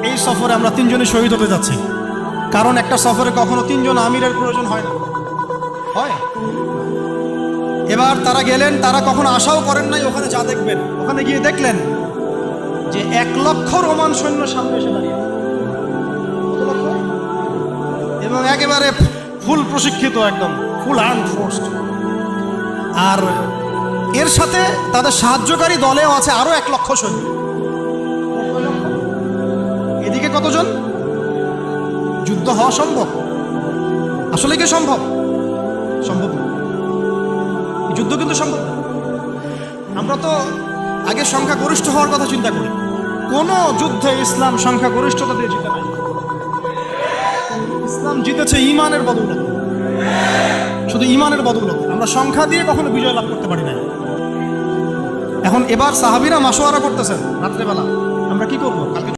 এই সফরে আমরা তিনজনই শহীদ হতে যাচ্ছি, কারণ একটা সফরে কখনো তিনজন আমিরের প্রয়োজন হয় না, হয়। এবার তারা গেলেন, তারা কখনো আশাও করেন নাই ওখানে যা দেখবেন। ওখানে গিয়ে দেখলেন যে 1 লক্ষ রোমান সৈন্য সামনে এসে দাঁড়িয়ে, এবং একেবারে ফুল প্রশিক্ষিত, একদম ফুল আর্ম ফোর্স। আর এর সাথে তাদের সাহায্যকারী দলেও আছে আরো 1 লক্ষ সৈন্য। এদিকে কতজন? যুদ্ধ হওয়া সম্ভব? আসলে কি সম্ভব? সম্ভব না। যুদ্ধ কিন্তু সম্ভব না। আমরা তো আগে সংখ্যা গরিষ্ঠ হওয়ার কথা চিন্তা করি। কোন যুদ্ধে ইসলাম সংখ্যা গরিষ্ঠতা দিয়ে জিতে নাই। ইসলাম জিতেছে ইমানের বদৌলতে, শুধু ইমানের বদৌলতে। আমরা সংখ্যা দিয়ে কখনো বিজয় লাভ করতে পারি না। এখন এবার সাহাবীরা মাশওয়ারা করতেছেন রাত্রেবেলা, আমরা কি করবো? কালকে